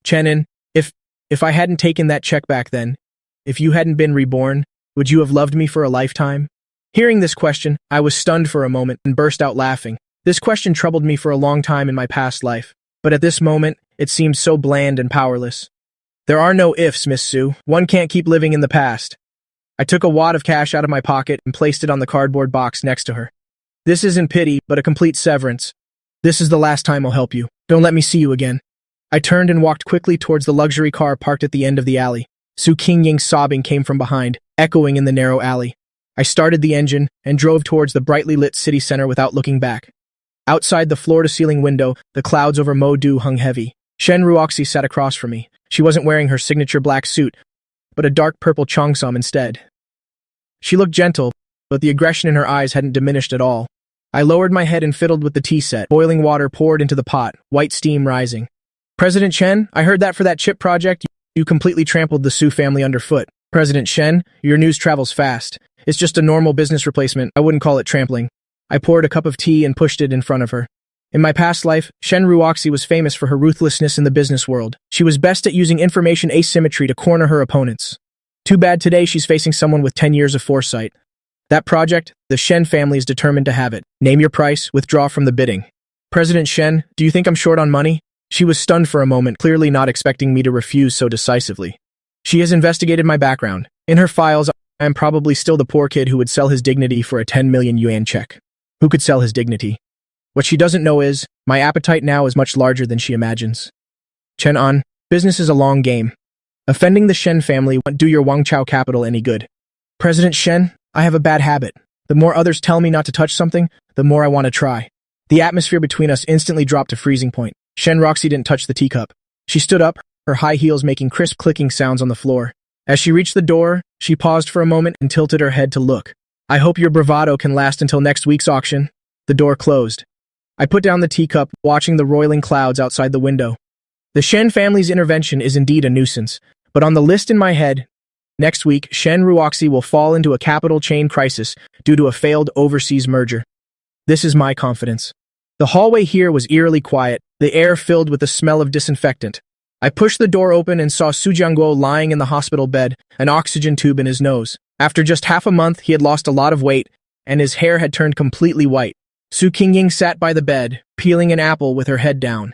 Chenin, if I hadn't taken that check back then, if you hadn't been reborn, would you have loved me for a lifetime? Hearing this question, I was stunned for a moment and burst out laughing. This question troubled me for a long time in my past life, but at this moment, it seemed so bland and powerless. There are no ifs, Miss Sue. One can't keep living in the past. I took a wad of cash out of my pocket and placed it on the cardboard box next to her. This isn't pity, but a complete severance. This is the last time I'll help you. Don't let me see you again. I turned and walked quickly towards the luxury car parked at the end of the alley. Su Qingying's sobbing came from behind, echoing in the narrow alley. I started the engine and drove towards the brightly lit city center without looking back. Outside the floor-to-ceiling window, the clouds over Modu hung heavy. Shen Ruoxi sat across from me. She wasn't wearing her signature black suit, but a dark purple cheongsam instead. She looked gentle, but the aggression in her eyes hadn't diminished at all. I lowered my head and fiddled with the tea set. Boiling water poured into the pot, white steam rising. President Shen, I heard that for that chip project, you completely trampled the Su family underfoot. President Shen, your news travels fast. It's just a normal business replacement. I wouldn't call it trampling. I poured a cup of tea and pushed it in front of her. In my past life, Shen Ruoxi was famous for her ruthlessness in the business world. She was best at using information asymmetry to corner her opponents. Too bad today she's facing someone with 10 years of foresight. That project, the Shen family is determined to have it. Name your price, withdraw from the bidding. President Shen, do you think I'm short on money? She was stunned for a moment, clearly not expecting me to refuse so decisively. She has investigated my background. In her files, I am probably still the poor kid who would sell his dignity for a 10 million yuan check. Who could sell his dignity? What she doesn't know is, my appetite now is much larger than she imagines. Chen An, business is a long game. Offending the Shen family won't do your Wangchao capital any good. President Shen, I have a bad habit. The more others tell me not to touch something, the more I want to try. The atmosphere between us instantly dropped to freezing point. Shen Ruoxi didn't touch the teacup. She stood up, her high heels making crisp clicking sounds on the floor. As she reached the door, she paused for a moment and tilted her head to look. I hope your bravado can last until next week's auction. The door closed. I put down the teacup, watching the roiling clouds outside the window. The Shen family's intervention is indeed a nuisance, but on the list in my head, next week, Shen Ruoxi will fall into a capital chain crisis due to a failed overseas merger. This is my confidence. The hallway here was eerily quiet, the air filled with the smell of disinfectant. I pushed the door open and saw Su Jiangguo lying in the hospital bed, an oxygen tube in his nose. After just half a month, he had lost a lot of weight, and his hair had turned completely white. Su Qingying sat by the bed, peeling an apple with her head down.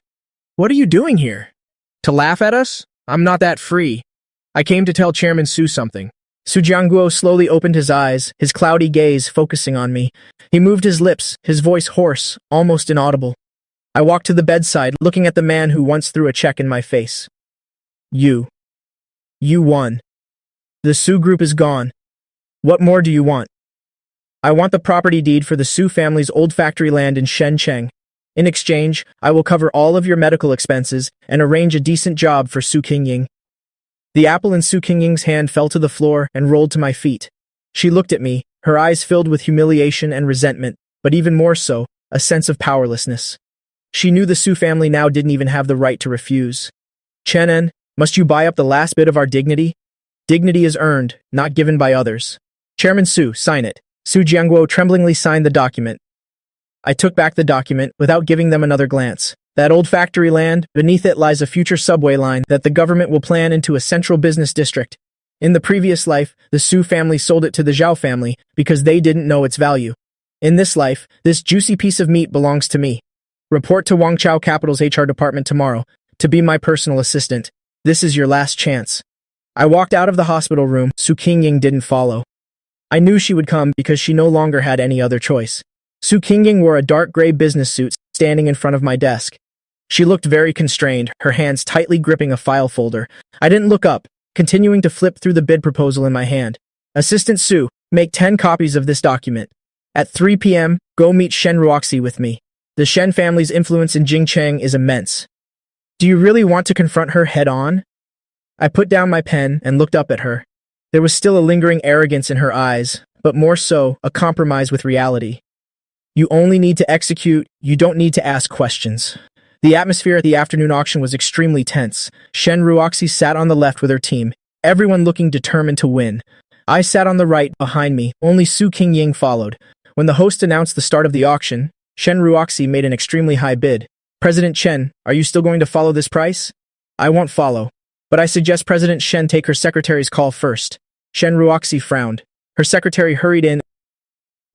What are you doing here? To laugh at us? I'm not that free. I came to tell Chairman Su something. Su Jiangguo slowly opened his eyes, his cloudy gaze focusing on me. He moved his lips, his voice hoarse, almost inaudible. I walked to the bedside, looking at the man who once threw a check in my face. You won. The Su group is gone. What more do you want? I want the property deed for the Su family's old factory land in Shenzhen. In exchange, I will cover all of your medical expenses and arrange a decent job for Su Qingying. The apple in Su Qingying's hand fell to the floor and rolled to my feet. She looked at me, her eyes filled with humiliation and resentment, but even more so, a sense of powerlessness. She knew the Su family now didn't even have the right to refuse. Chenin, must you buy up the last bit of our dignity? Dignity is earned, not given by others. Chairman Su, sign it. Su Jiangguo tremblingly signed the document. I took back the document without giving them another glance. That old factory land, beneath it lies a future subway line that the government will plan into a central business district. In the previous life, the Su family sold it to the Zhao family because they didn't know its value. In this life, this juicy piece of meat belongs to me. Report to Wangchao Capital's HR department tomorrow to be my personal assistant. This is your last chance. I walked out of the hospital room. Su Qingying didn't follow. I knew she would come because she no longer had any other choice. Su Qingying wore a dark gray business suit, standing in front of my desk. She looked very constrained, her hands tightly gripping a file folder. I didn't look up, continuing to flip through the bid proposal in my hand. Assistant Su, make 10 copies of this document. At 3 p.m., go meet Shen Ruoxi with me. The Shen family's influence in Jingcheng is immense. Do you really want to confront her head-on? I put down my pen and looked up at her. There was still a lingering arrogance in her eyes, but more so, a compromise with reality. You only need to execute, you don't need to ask questions. The atmosphere at the afternoon auction was extremely tense. Shen Ruoxi sat on the left with her team, everyone looking determined to win. I sat on the right, behind me, only Su Qingying followed. When the host announced the start of the auction, Shen Ruoxi made an extremely high bid. President Chen, are you still going to follow this price? I won't follow. But I suggest President Shen take her secretary's call first. Shen Ruoxi frowned. Her secretary hurried in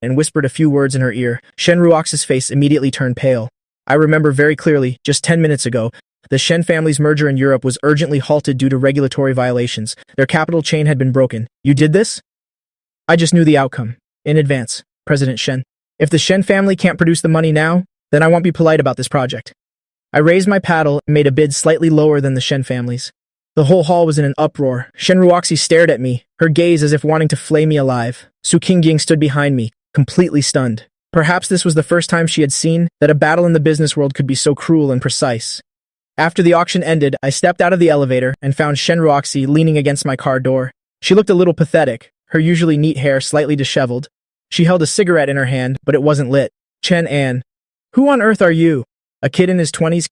and whispered a few words in her ear. Shen Ruoxi's face immediately turned pale. I remember very clearly, just 10 minutes ago, the Shen family's merger in Europe was urgently halted due to regulatory violations. Their capital chain had been broken. You did this? I just knew the outcome. In advance, President Shen. If the Shen family can't produce the money now, then I won't be polite about this project. I raised my paddle and made a bid slightly lower than the Shen family's. The whole hall was in an uproar. Shen Ruoxi stared at me, her gaze as if wanting to flay me alive. Su Qingying stood behind me, completely stunned. Perhaps this was the first time she had seen that a battle in the business world could be so cruel and precise. After the auction ended, I stepped out of the elevator and found Shen Ruoxi leaning against my car door. She looked a little pathetic, her usually neat hair slightly disheveled. She held a cigarette in her hand, but it wasn't lit. Chen An. Who on earth are you? A kid in his 20s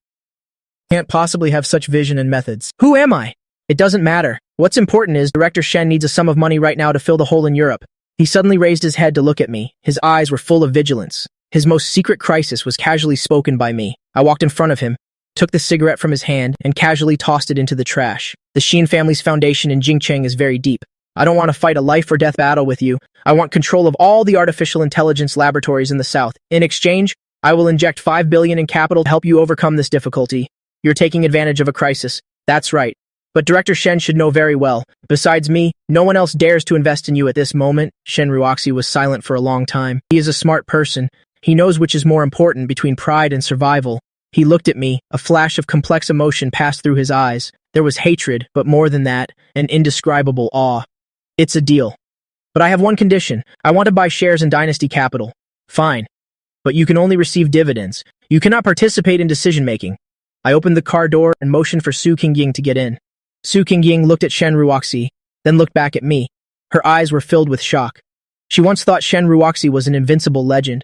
can't possibly have such vision and methods. Who am I? It doesn't matter. What's important is Director Shen needs a sum of money right now to fill the hole in Europe. He suddenly raised his head to look at me. His eyes were full of vigilance. His most secret crisis was casually spoken by me. I walked in front of him, took the cigarette from his hand, and casually tossed it into the trash. The Shen family's foundation in Jingcheng is very deep. I don't want to fight a life or death battle with you. I want control of all the artificial intelligence laboratories in the south. In exchange, I will inject 5 billion in capital to help you overcome this difficulty. You're taking advantage of a crisis. That's right. But Director Shen should know very well. Besides me, no one else dares to invest in you at this moment. Shen Ruoxi was silent for a long time. He is a smart person. He knows which is more important between pride and survival. He looked at me. A flash of complex emotion passed through his eyes. There was hatred, but more than that, an indescribable awe. It's a deal. But I have one condition. I want to buy shares in Dynasty Capital. Fine. But you can only receive dividends. You cannot participate in decision-making. I opened the car door and motioned for Su Qingying to get in. Su Qingying looked at Shen Ruoxi, then looked back at me. Her eyes were filled with shock. She once thought Shen Ruoxi was an invincible legend.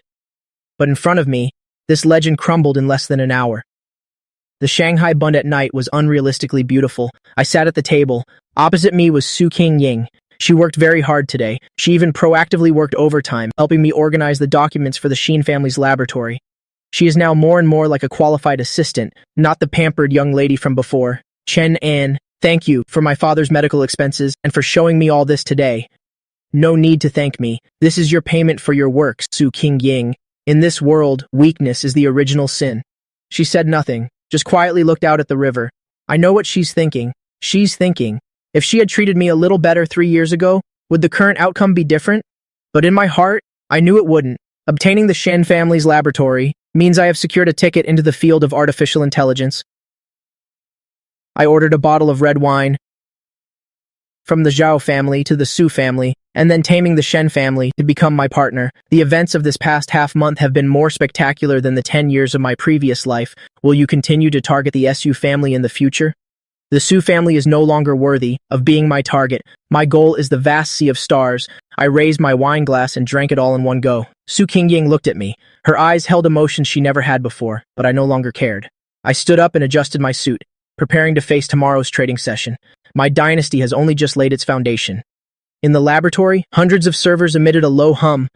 But in front of me, this legend crumbled in less than an hour. The Shanghai bund at night was unrealistically beautiful. I sat at the table. Opposite me was Su Qingying. She worked very hard today. She even proactively worked overtime, helping me organize the documents for the Shen family's laboratory. She is now more and more like a qualified assistant, not the pampered young lady from before. Chen An, thank you for my father's medical expenses and for showing me all this today. No need to thank me. This is your payment for your work, Su Qingying. In this world, weakness is the original sin. She said nothing, just quietly looked out at the river. I know what she's thinking. She's thinking, if she had treated me a little better 3 years ago, would the current outcome be different? But in my heart, I knew it wouldn't. Obtaining the Shen family's laboratory means I have secured a ticket into the field of artificial intelligence. I ordered a bottle of red wine from the Zhao family to the Su family, and then Taming the Shen family to become my partner. The events of this past half-month have been more spectacular than the 10 years of my previous life. Will you continue to target the Su family in the future? The Su family is no longer worthy of being my target. My goal is the vast sea of stars. I raised my wine glass and drank it all in one go. Su Qingying looked at me. Her eyes held emotions she never had before, but I no longer cared. I stood up and adjusted my suit, preparing to face tomorrow's trading session. My dynasty has only just laid its foundation. In the laboratory, hundreds of servers emitted a low hum.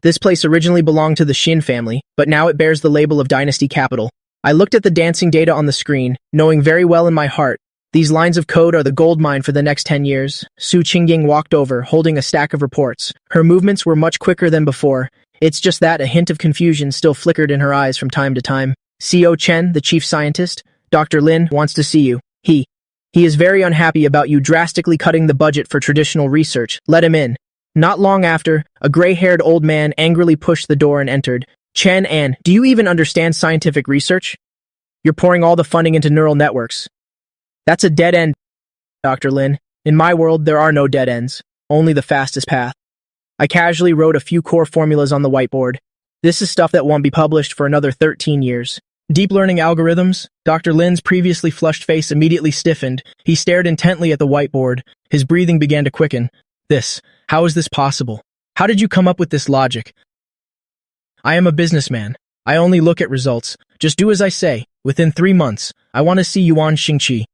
This place originally belonged to the Shen family, but now it bears the label of Dynasty Capital. I looked at the dancing data on the screen, knowing very well in my heart, these lines of code are the gold mine for the next 10 years. Su Qingying walked over, holding a stack of reports. Her movements were much quicker than before. It's just that a hint of confusion still flickered in her eyes from time to time. CO Chen, the chief scientist, Dr. Lin, wants to see you. He is very unhappy about you drastically cutting the budget for traditional research. Let him in. Not long after, a gray-haired old man angrily pushed the door and entered. Chen An, do you even understand scientific research? You're pouring all the funding into neural networks. That's a dead end, Dr. Lin. In my world, there are no dead ends, only the fastest path. I casually wrote a few core formulas on the whiteboard. This is stuff that won't be published for another 13 years. Deep learning algorithms? Dr. Lin's previously flushed face immediately stiffened. He stared intently at the whiteboard. His breathing began to quicken. How is this possible? How did you come up with this logic? I am a businessman. I only look at results. Just do as I say. Within 3 months, I want to see Yuan Xingqi.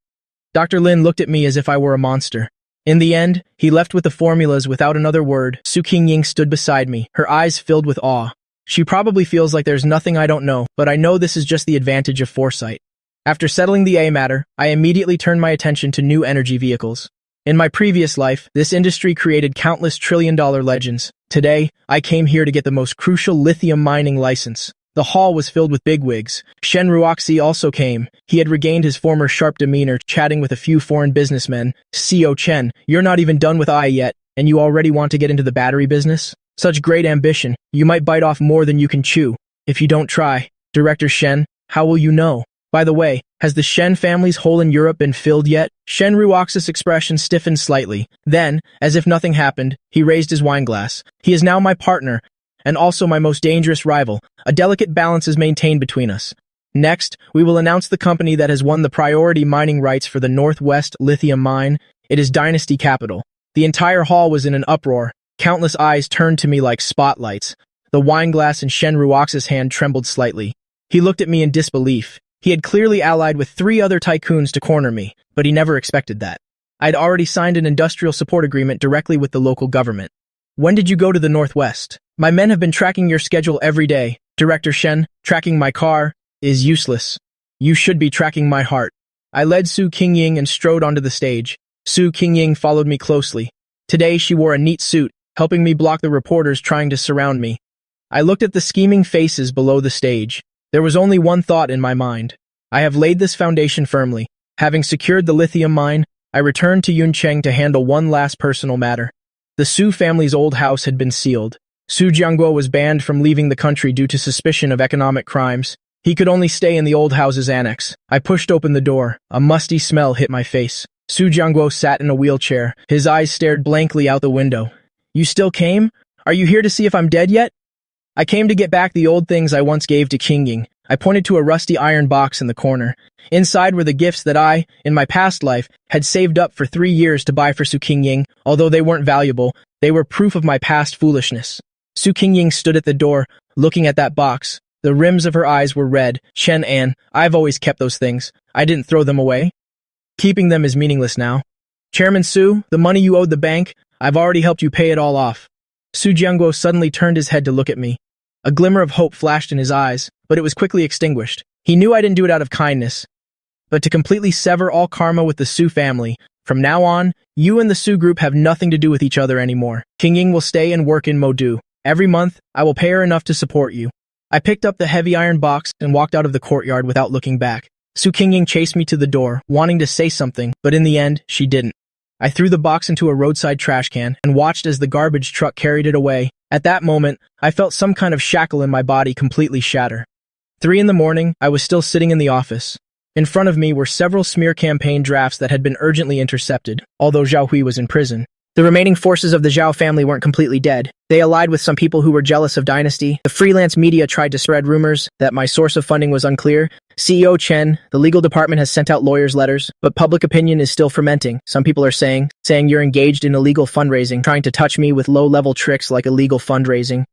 Dr. Lin looked at me as if I were a monster. In the end, he left with the formulas without another word. Su Qingying stood beside me, her eyes filled with awe. She probably feels like there's nothing I don't know, but I know this is just the advantage of foresight. After settling the A matter, I immediately turned my attention to new energy vehicles. In my previous life, this industry created countless trillion-dollar legends. Today, I came here to get the most crucial lithium mining license. The hall was filled with bigwigs. Shen Ruoxi also came. He had regained his former sharp demeanor, chatting with a few foreign businessmen. CEO Chen, you're not even done with I yet, and you already want to get into the battery business? Such great ambition. You might bite off more than you can chew. If you don't try. Director Shen, how will you know? By the way, has the Shen family's hole in Europe been filled yet? Shen Ruoxi's expression stiffened slightly. Then, as if nothing happened, he raised his wine glass. He is now my partner, and also my most dangerous rival. A delicate balance is maintained between us. Next, we will announce the company that has won the priority mining rights for the Northwest Lithium Mine. It is Dynasty Capital. The entire hall was in an uproar. Countless eyes turned to me like spotlights. The wine glass in Shen Ruoxi's hand trembled slightly. He looked at me in disbelief. He had clearly allied with 3 other tycoons to corner me, but he never expected that. I'd already signed an industrial support agreement directly with the local government. When did you go to the Northwest? My men have been tracking your schedule every day. Director Shen, tracking my car is useless. You should be tracking my heart. I led Su Qingying and strode onto the stage. Su Qingying followed me closely. Today she wore a neat suit, helping me block the reporters trying to surround me. I looked at the scheming faces below the stage. There was only one thought in my mind. I have laid this foundation firmly. Having secured the lithium mine, I returned to Yuncheng to handle one last personal matter. The Su family's old house had been sealed. Su Jiangguo was banned from leaving the country due to suspicion of economic crimes. He could only stay in the old house's annex. I pushed open the door. A musty smell hit my face. Su Jiangguo sat in a wheelchair. His eyes stared blankly out the window. You still came? Are you here to see if I'm dead yet? I came to get back the old things I once gave to Qingying. I pointed to a rusty iron box in the corner. Inside were the gifts that I, in my past life, had saved up for 3 years to buy for Su Qingying. Although they weren't valuable, they were proof of my past foolishness. Su Qingying stood at the door, looking at that box. The rims of her eyes were red. Chen An, I've always kept those things. I didn't throw them away. Keeping them is meaningless now. Chairman Su, the money you owed the bank, I've already helped you pay it all off. Su Jiangguo suddenly turned his head to look at me. A glimmer of hope flashed in his eyes, but it was quickly extinguished. He knew I didn't do it out of kindness, but to completely sever all karma with the Su family. From now on, you and the Su group have nothing to do with each other anymore. Qingying will stay and work in Modu. Every month, I will pay her enough to support you. I picked up the heavy iron box and walked out of the courtyard without looking back. Su Qingying chased me to the door, wanting to say something, but in the end, she didn't. I threw the box into a roadside trash can and watched as the garbage truck carried it away. At that moment, I felt some kind of shackle in my body completely shatter. 3 in the morning, I was still sitting in the office. In front of me were several smear campaign drafts that had been urgently intercepted, although Zhao Hui was in prison. The remaining forces of the Zhao family weren't completely dead. They allied with some people who were jealous of Dynasty. The freelance media tried to spread rumors that my source of funding was unclear. CEO Chen, the legal department has sent out lawyers' letters, but public opinion is still fermenting. Some people are saying you're engaged in illegal fundraising, trying to touch me with low-level tricks like illegal fundraising.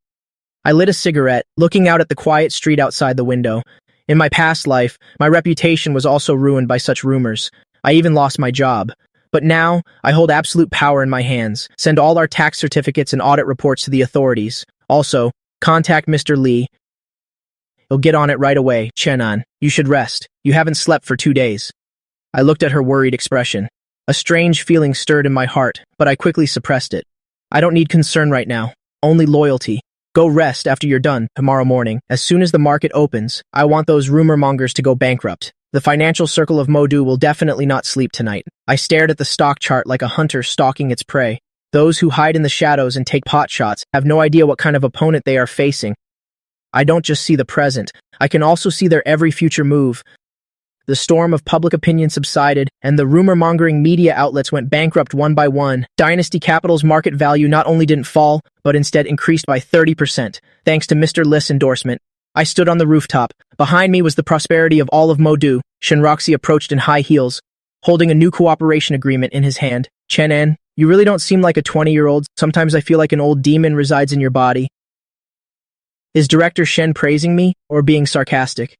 I lit a cigarette, looking out at the quiet street outside the window. In my past life, my reputation was also ruined by such rumors. I even lost my job. But now, I hold absolute power in my hands. Send all our tax certificates and audit reports to the authorities. Also, contact Mr. Li. He'll get on it right away. Chenan, you should rest. You haven't slept for 2 days. I looked at her worried expression. A strange feeling stirred in my heart, but I quickly suppressed it. I don't need concern right now. Only loyalty. Go rest after you're done tomorrow morning. As soon as the market opens, I want those rumor mongers to go bankrupt. The financial circle of Modu will definitely not sleep tonight. I stared at the stock chart like a hunter stalking its prey. Those who hide in the shadows and take pot shots have no idea what kind of opponent they are facing. I don't just see the present. I can also see their every future move. The storm of public opinion subsided, and the rumor-mongering media outlets went bankrupt one by one. Dynasty Capital's market value not only didn't fall, but instead increased by 30%, thanks to Mr. Li's endorsement. I stood on the rooftop. Behind me was the prosperity of all of Modu. Shen Ruoxi approached in high heels, holding a new cooperation agreement in his hand. Chen An, you really don't seem like a 20-year-old. Sometimes I feel like an old demon resides in your body. Is Director Shen praising me, or being sarcastic?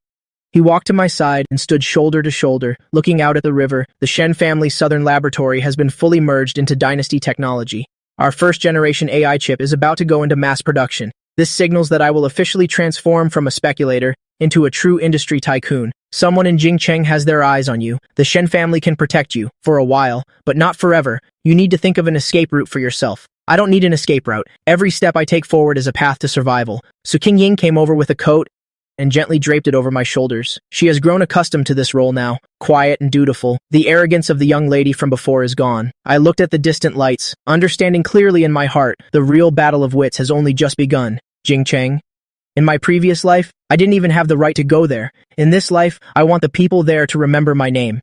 He walked to my side and stood shoulder to shoulder, looking out at the river. The Shen family's southern laboratory has been fully merged into Dynasty technology. Our first-generation AI chip is about to go into mass production. This signals that I will officially transform from a speculator into a true industry tycoon. Someone in Jingcheng has their eyes on you. The Shen family can protect you, for a while, but not forever. You need to think of an escape route for yourself. I don't need an escape route. Every step I take forward is a path to survival. So King Ying came over with a coat and gently draped it over my shoulders. She has grown accustomed to this role now, quiet and dutiful. The arrogance of the young lady from before is gone. I looked at the distant lights, understanding clearly in my heart, the real battle of wits has only just begun. Jingcheng. In my previous life, I didn't even have the right to go there. In this life, I want the people there to remember my name.